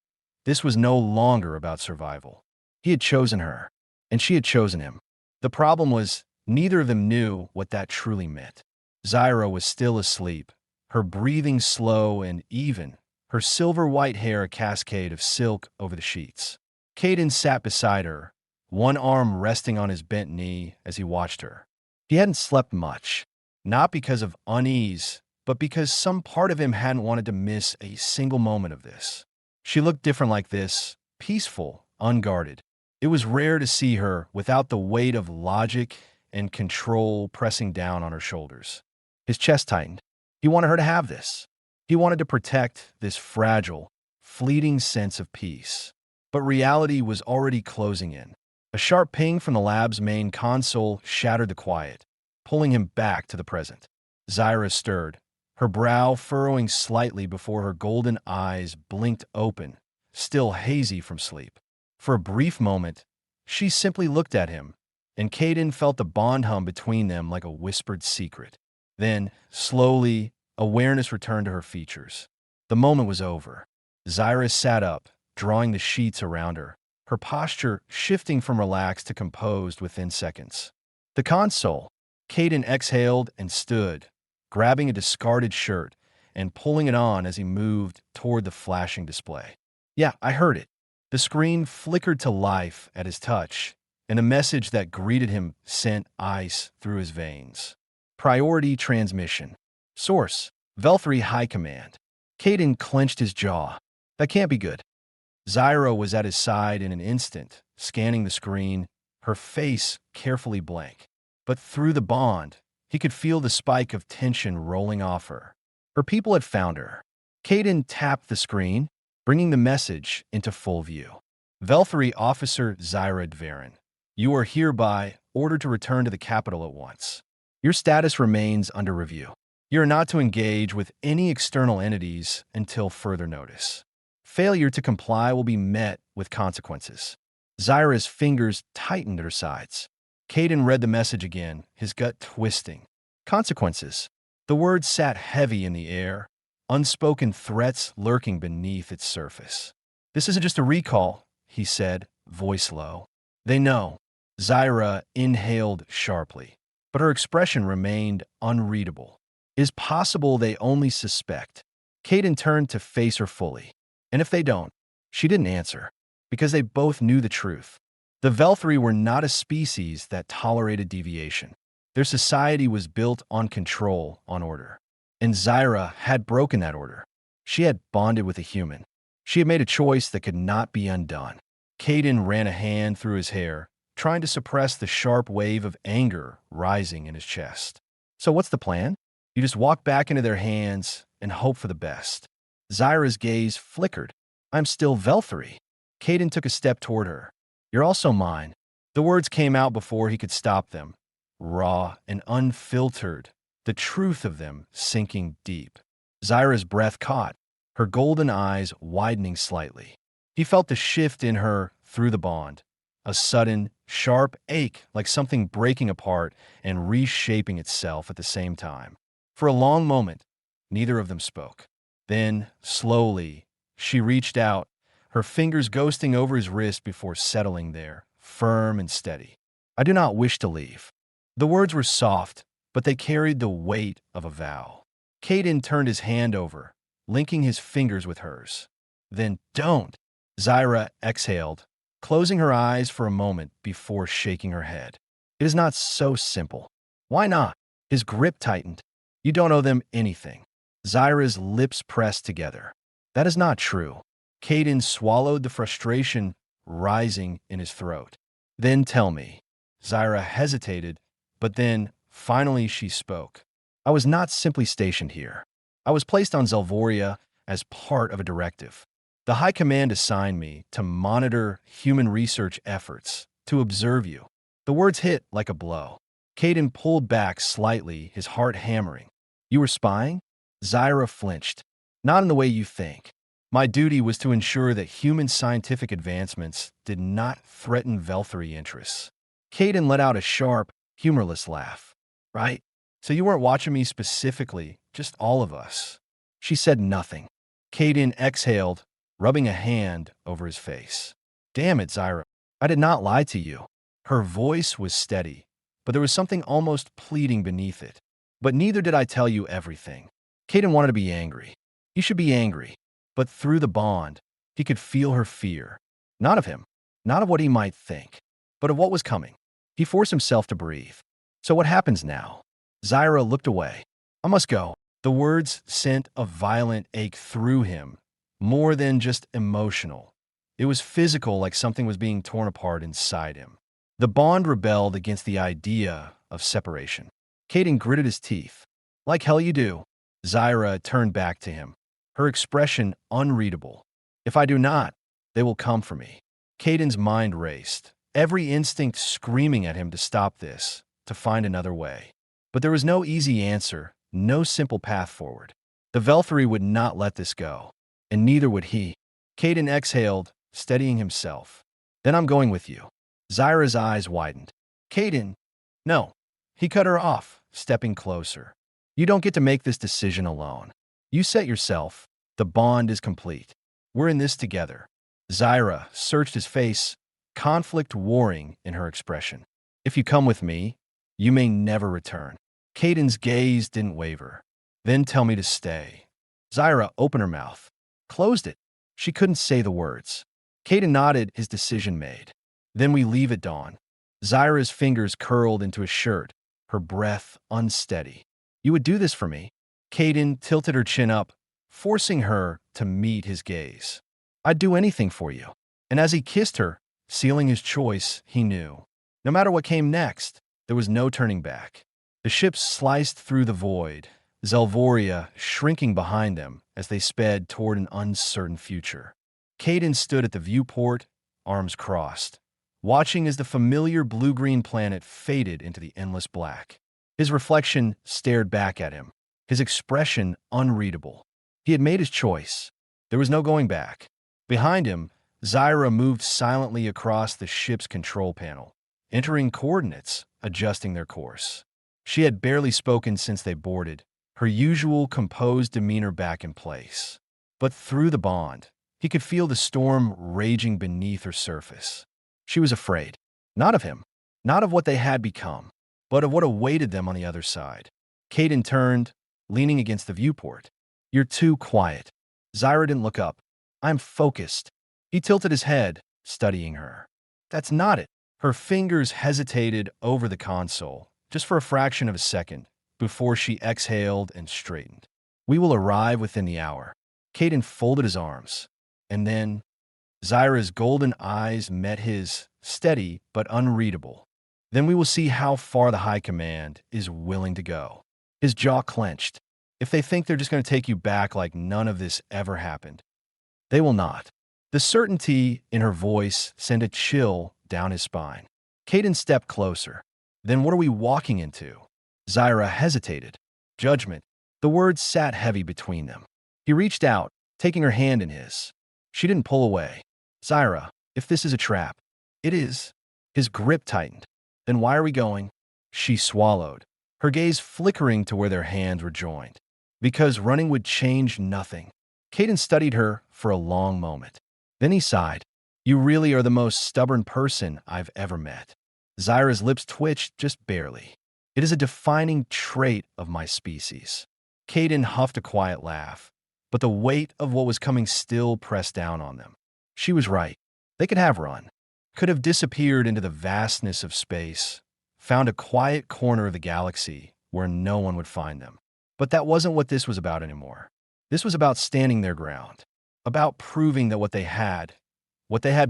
This was no longer about survival. He had chosen her, and she had chosen him. The problem was, neither of them knew what that truly meant. Zyra was still asleep, her breathing slow and even, her silver-white hair a cascade of silk over the sheets. Caden sat beside her, one arm resting on his bent knee as he watched her. He hadn't slept much, not because of unease, but because some part of him hadn't wanted to miss a single moment of this. She looked different like this, peaceful, unguarded. It was rare to see her without the weight of logic and control pressing down on her shoulders. His chest tightened. He wanted her to have this. He wanted to protect this fragile, fleeting sense of peace. But reality was already closing in. A sharp ping from the lab's main console shattered the quiet, pulling him back to the present. Zyra stirred, her brow furrowing slightly before her golden eyes blinked open, still hazy from sleep. For a brief moment, she simply looked at him, and Caden felt the bond hum between them like a whispered secret. Then, slowly, awareness returned to her features. The moment was over. Zyra sat up, drawing the sheets around her, her posture shifting from relaxed to composed within seconds. The console. Caden exhaled and stood, grabbing a discarded shirt and pulling it on as he moved toward the flashing display. Yeah, I heard it. The screen flickered to life at his touch, and a message that greeted him sent ice through his veins. Priority transmission. Source: Velthory High Command. Caden clenched his jaw. That can't be good. Zyra was at his side in an instant, scanning the screen, her face carefully blank. But through the bond, he could feel the spike of tension rolling off her. Her people had found her. Caden tapped the screen, bringing the message into full view. Velthory Officer Zyra Dvarin, you are hereby ordered to return to the capital at once. Your status remains under review. You are not to engage with any external entities until further notice. Failure to comply will be met with consequences. Zyra's fingers tightened at her sides. Caden read the message again, his gut twisting. Consequences. The words sat heavy in the air, unspoken threats lurking beneath its surface. This isn't just a recall, he said, voice low. They know. Zyra inhaled sharply, but her expression remained unreadable. It is possible they only suspect. Caden turned to face her fully. And if they don't, she didn't answer, because they both knew the truth. The Velthory were not a species that tolerated deviation. Their society was built on control, on order. And Zyra had broken that order. She had bonded with a human. She had made a choice that could not be undone. Caden ran a hand through his hair, trying to suppress the sharp wave of anger rising in his chest. So what's the plan? You just walk back into their hands and hope for the best. Zyra's gaze flickered. I'm still Velthury. Caden took a step toward her. You're also mine. The words came out before he could stop them, raw and unfiltered, the truth of them sinking deep. Zyra's breath caught, her golden eyes widening slightly. He felt the shift in her through the bond, a sudden, sharp ache like something breaking apart and reshaping itself at the same time. For a long moment, neither of them spoke. Then, slowly, she reached out, her fingers ghosting over his wrist before settling there, firm and steady. I do not wish to leave. The words were soft, but they carried the weight of a vow. Caden turned his hand over, linking his fingers with hers. Then, don't. Zyra exhaled, closing her eyes for a moment before shaking her head. It is not so simple. Why not? His grip tightened. You don't owe them anything. Zyra's lips pressed together. That is not true. Caden swallowed the frustration rising in his throat. Then tell me. Zyra hesitated, but then, finally she spoke. I was not simply stationed here. I was placed on Zelvoria as part of a directive. The High Command assigned me to monitor human research efforts, to observe you. The words hit like a blow. Caden pulled back slightly, his heart hammering. You were spying? Zyra flinched. Not in the way you think. My duty was to ensure that human scientific advancements did not threaten Velthury interests. Caden let out a sharp, humorless laugh. Right? So you weren't watching me specifically, just all of us. She said nothing. Caden exhaled, rubbing a hand over his face. Damn it, Zyra. I did not lie to you. Her voice was steady, but there was something almost pleading beneath it. But neither did I tell you everything. Caden wanted to be angry. He should be angry. But through the bond, he could feel her fear. Not of him, not of what he might think, but of what was coming. He forced himself to breathe. So what happens now? Zyra looked away. I must go. The words sent a violent ache through him, more than just emotional. It was physical, like something was being torn apart inside him. The bond rebelled against the idea of separation. Caden gritted his teeth. Like hell you do. Zyra turned back to him, her expression unreadable. If I do not, they will come for me. Caden's mind raced, every instinct screaming at him to stop this, to find another way. But there was no easy answer, no simple path forward. The Velthury would not let this go, and neither would he. Caden exhaled, steadying himself. Then I'm going with you. Zyra's eyes widened. Caden, no. He cut her off, stepping closer. You don't get to make this decision alone. You set yourself. The bond is complete. We're in this together. Zyra searched his face, conflict warring in her expression. If you come with me, you may never return. Caden's gaze didn't waver. Then tell me to stay. Zyra opened her mouth, closed it. She couldn't say the words. Caden nodded, his decision made. Then we leave at dawn. Zyra's fingers curled into his shirt, her breath unsteady. You would do this for me? Caden tilted her chin up, forcing her to meet his gaze. I'd do anything for you. And as he kissed her, sealing his choice, he knew. No matter what came next, there was no turning back. The ship sliced through the void, Zelvoria shrinking behind them as they sped toward an uncertain future. Caden stood at the viewport, arms crossed, watching as the familiar blue-green planet faded into the endless black. His reflection stared back at him, his expression unreadable. He had made his choice. There was no going back. Behind him, Zyra moved silently across the ship's control panel, entering coordinates, adjusting their course. She had barely spoken since they boarded, her usual composed demeanor back in place. But through the bond, he could feel the storm raging beneath her surface. She was afraid. Not of him, not of what they had become, but of what awaited them on the other side. Caden turned, leaning against the viewport. You're too quiet. Zyra didn't look up. I'm focused. He tilted his head, studying her. That's not it. Her fingers hesitated over the console, just for a fraction of a second, before she exhaled and straightened. We will arrive within the hour. Caden folded his arms. And then, Zyra's golden eyes met his, steady but unreadable. Then we will see how far the High Command is willing to go. His jaw clenched. If they think they're just going to take you back like none of this ever happened, they will not. The certainty in her voice sent a chill down his spine. Caden stepped closer. Then what are we walking into? Zyra hesitated. Judgment. The words sat heavy between them. He reached out, taking her hand in his. She didn't pull away. Zyra, if this is a trap. It is. His grip tightened. Then why are we going? She swallowed, her gaze flickering to where their hands were joined. Because running would change nothing. Caden studied her for a long moment. Then he sighed. You really are the most stubborn person I've ever met. Zyra's lips twitched just barely. It is a defining trait of my species. Caden huffed a quiet laugh, but the weight of what was coming still pressed down on them. She was right. They could have run, could have disappeared into the vastness of space, found a quiet corner of the galaxy where no one would find them. But that wasn't what this was about anymore. This was about standing their ground, about proving that what they had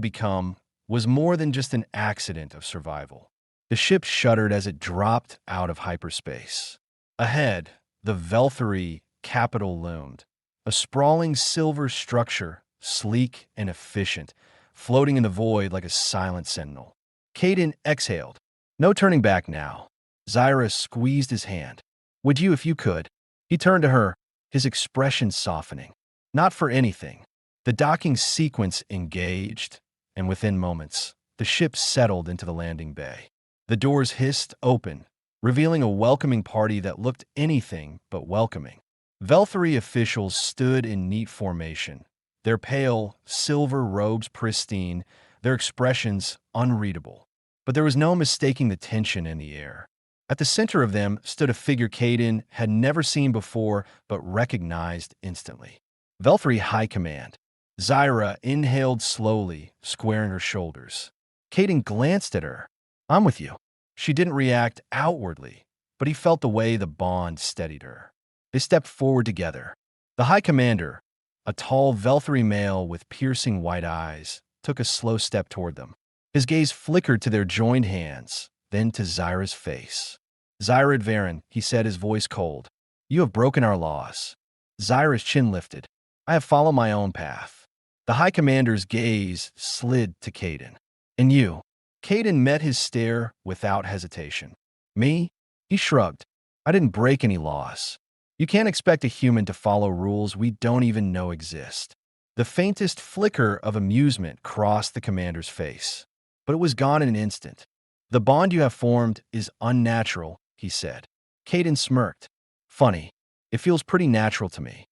become, was more than just an accident of survival. The ship shuddered as it dropped out of hyperspace. Ahead, the Velthury capital loomed, a sprawling silver structure, sleek and efficient, floating in the void like a silent sentinel. Caden exhaled. No turning back now. Zyra squeezed his hand. Would you if you could? He turned to her, his expression softening. Not for anything. The docking sequence engaged, and within moments, the ship settled into the landing bay. The doors hissed open, revealing a welcoming party that looked anything but welcoming. Velthury officials stood in neat formation, their pale, silver robes pristine, their expressions unreadable. But there was no mistaking the tension in the air. At the center of them stood a figure Caden had never seen before but recognized instantly. Velthury High Command. Zyra inhaled slowly, squaring her shoulders. Caden glanced at her. I'm with you. She didn't react outwardly, but he felt the way the bond steadied her. They stepped forward together. The High Commander, a tall Velthury male with piercing white eyes, took a slow step toward them. His gaze flickered to their joined hands, then to Zyra's face. Zyra Advarin, he said, his voice cold. You have broken our laws. Zyra's chin lifted. I have followed my own path. The High Commander's gaze slid to Caden. And you? Caden met his stare without hesitation. Me? He shrugged. I didn't break any laws. You can't expect a human to follow rules we don't even know exist. The faintest flicker of amusement crossed the commander's face, but it was gone in an instant. The bond you have formed is unnatural, he said. Caden smirked. Funny. It feels pretty natural to me.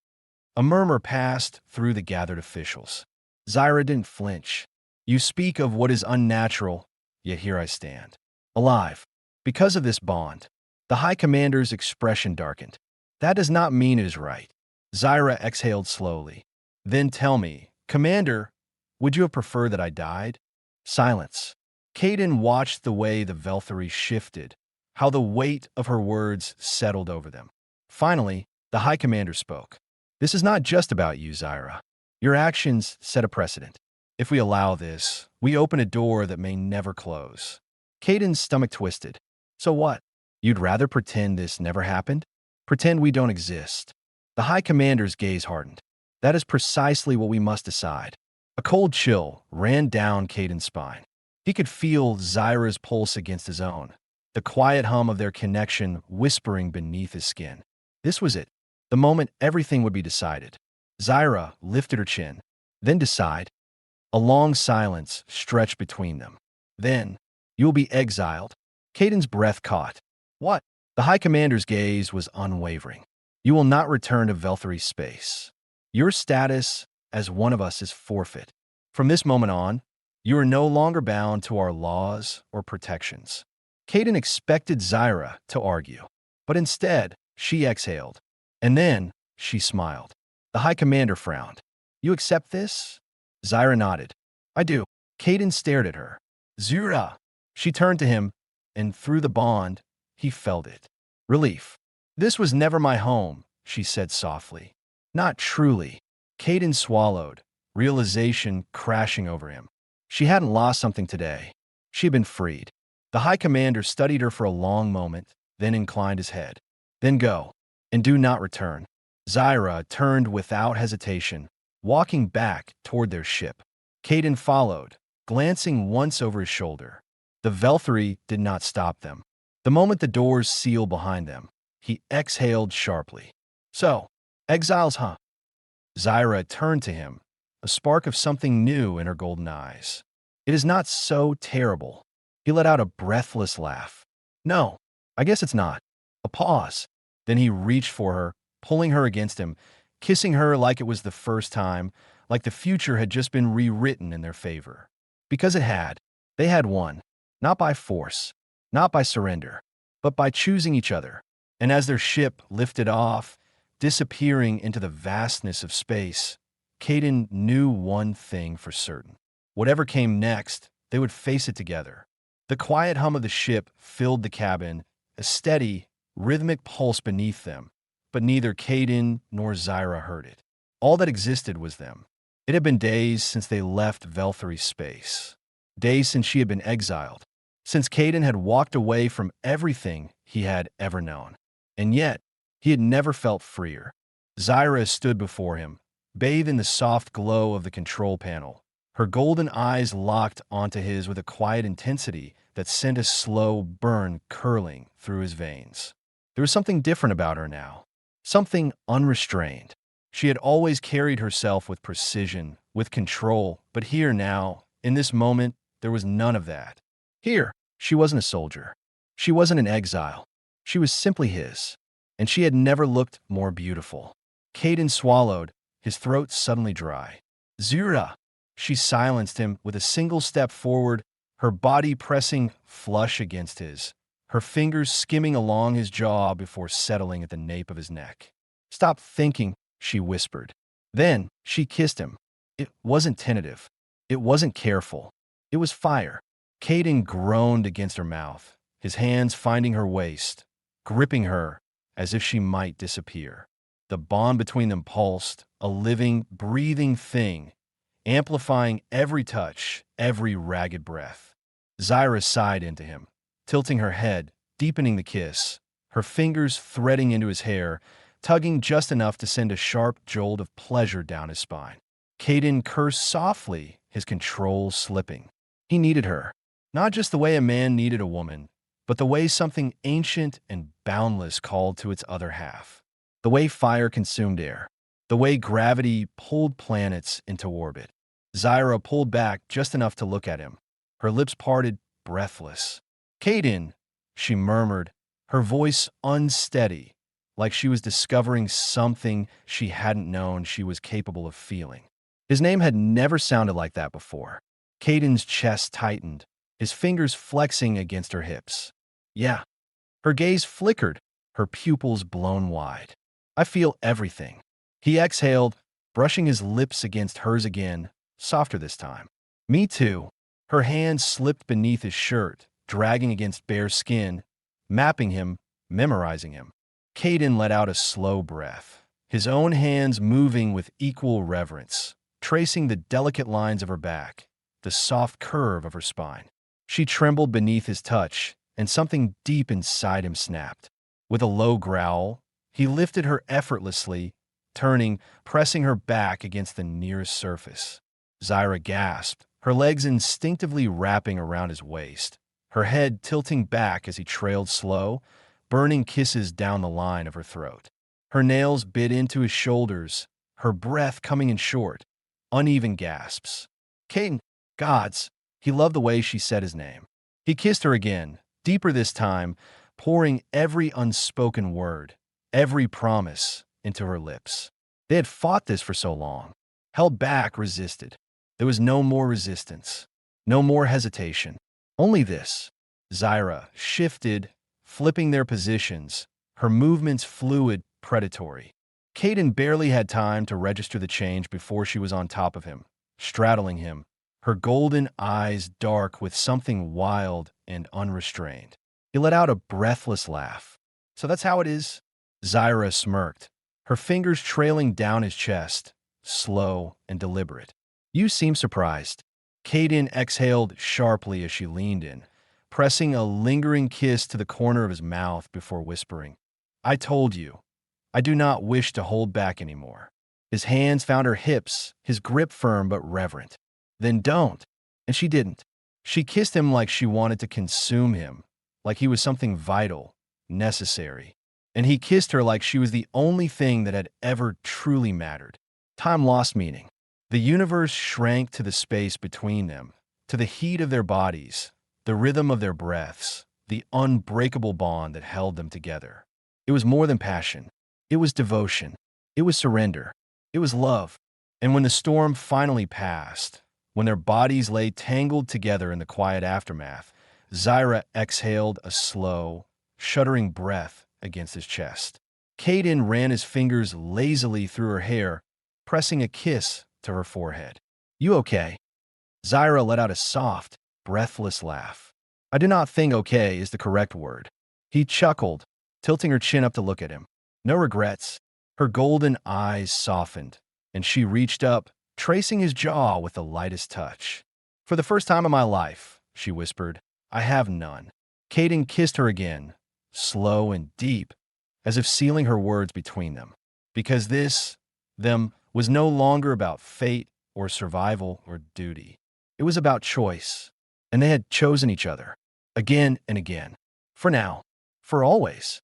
A murmur passed through the gathered officials. Zyra didn't flinch. You speak of what is unnatural, yet here I stand. Alive. Because of this bond. The High Commander's expression darkened. That does not mean it is right. Zyra exhaled slowly. Then tell me, Commander, would you have preferred that I died? Silence. Caden watched the way the Velthury shifted, how the weight of her words settled over them. Finally, the High Commander spoke. This is not just about you, Zyra. Your actions set a precedent. If we allow this, we open a door that may never close. Caden's stomach twisted. So what? You'd rather pretend this never happened? Pretend we don't exist? The High Commander's gaze hardened. That is precisely what we must decide. A cold chill ran down Caden's spine. He could feel Zyra's pulse against his own, the quiet hum of their connection whispering beneath his skin. This was it, the moment everything would be decided. Zyra lifted her chin. Then decide. A long silence stretched between them. Then, you will be exiled. Caden's breath caught. What? The High Commander's gaze was unwavering. You will not return to Velthury space. Your status as one of us is forfeit. From this moment on, you are no longer bound to our laws or protections. Caden expected Zyra to argue, but instead, she exhaled. And then, she smiled. The High Commander frowned. You accept this? Zyra nodded. I do. Caden stared at her. Zyra! She turned to him, and through the bond, he felt it. Relief. This was never my home, she said softly. Not truly. Caden swallowed, realization crashing over him. She hadn't lost something today. She had been freed. The High Commander studied her for a long moment, then inclined his head. Then go. and do not return. Zyra turned without hesitation, walking back toward their ship. Caden followed, glancing once over his shoulder. The Velthary did not stop them. The moment the doors sealed behind them, he exhaled sharply. So, exiles, huh? Zyra turned to him, a spark of something new in her golden eyes. It is not so terrible. He let out a breathless laugh. No, I guess it's not. A pause. Then he reached for her, pulling her against him, kissing her like it was the first time, like the future had just been rewritten in their favor. Because it had. They had won, not by force, not by surrender, but by choosing each other. And as their ship lifted off, disappearing into the vastness of space, Caden knew one thing for certain. Whatever came next, they would face it together. The quiet hum of the ship filled the cabin, a steady, rhythmic pulse beneath them, but neither Caden nor Zyra heard it. All that existed was them. It had been days since they left Velthary's space. Days since she had been exiled. Since Caden had walked away from everything he had ever known. And yet, he had never felt freer. Zyra stood before him, bathed in the soft glow of the control panel, her golden eyes locked onto his with a quiet intensity that sent a slow burn curling through his veins. There was something different about her now, something unrestrained. She had always carried herself with precision, with control, but here now, in this moment, there was none of that. Here, she wasn't a soldier. She wasn't an exile. She was simply his. And she had never looked more beautiful. Caden swallowed, his throat suddenly dry. Zyra! She silenced him with a single step forward, her body pressing flush against his, her fingers skimming along his jaw before settling at the nape of his neck. Stop thinking, she whispered. Then she kissed him. It wasn't tentative. It wasn't careful. It was fire. Caden groaned against her mouth, his hands finding her waist, gripping her as if she might disappear. The bond between them pulsed, a living, breathing thing, amplifying every touch, every ragged breath. Zyra sighed into him, tilting her head, deepening the kiss, her fingers threading into his hair, tugging just enough to send a sharp jolt of pleasure down his spine. Caden cursed softly, his control slipping. He needed her, not just the way a man needed a woman, but the way something ancient and boundless called to its other half. The way fire consumed air. The way gravity pulled planets into orbit. Zyra pulled back just enough to look at him, her lips parted, breathless. Caden, she murmured, her voice unsteady, like she was discovering something she hadn't known she was capable of feeling. His name had never sounded like that before. Caden's chest tightened, his fingers flexing against her hips. Yeah. Her gaze flickered, her pupils blown wide. I feel everything. He exhaled, brushing his lips against hers again, softer this time. Me too. Her hand slipped beneath his shirt, dragging against bare skin, mapping him, memorizing him. Caden let out a slow breath, his own hands moving with equal reverence, tracing the delicate lines of her back, the soft curve of her spine. She trembled beneath his touch, and something deep inside him snapped. With a low growl, he lifted her effortlessly, turning, pressing her back against the nearest surface. Zyra gasped, her legs instinctively wrapping around his waist, her head tilting back as he trailed slow, burning kisses down the line of her throat. Her nails bit into his shoulders, her breath coming in short, uneven gasps. Caden, gods, he loved the way she said his name. He kissed her again, deeper this time, pouring every unspoken word, every promise into her lips. They had fought this for so long, held back, resisted. There was no more resistance, no more hesitation, only this. Zyra shifted, flipping their positions, her movements fluid, predatory. Caden barely had time to register the change before she was on top of him, straddling him, her golden eyes dark with something wild and unrestrained. He let out a breathless laugh. So that's how it is? Zyra smirked, her fingers trailing down his chest, slow and deliberate. You seem surprised. Caden exhaled sharply as she leaned in, pressing a lingering kiss to the corner of his mouth before whispering, I told you. I do not wish to hold back anymore. His hands found her hips, his grip firm but reverent. Then don't. And she didn't. She kissed him like she wanted to consume him, like he was something vital, necessary. And he kissed her like she was the only thing that had ever truly mattered. Time lost meaning. The universe shrank to the space between them, to the heat of their bodies, the rhythm of their breaths, the unbreakable bond that held them together. It was more than passion. It was devotion. It was surrender. It was love. And when the storm finally passed, when their bodies lay tangled together in the quiet aftermath, Zyra exhaled a slow, shuddering breath against his chest. Caden ran his fingers lazily through her hair, pressing a kiss to her forehead. "You okay?" Zyra let out a soft, breathless laugh. "I do not think okay is the correct word." He chuckled, tilting her chin up to look at him. "No regrets." Her golden eyes softened, and she reached up, tracing his jaw with the lightest touch. "For the first time in my life," she whispered, "I have none." Caden kissed her again, slow and deep, as if sealing her words between them. Because them, was no longer about fate or survival or duty. It was about choice, and they had chosen each other, again and again. For now, for always.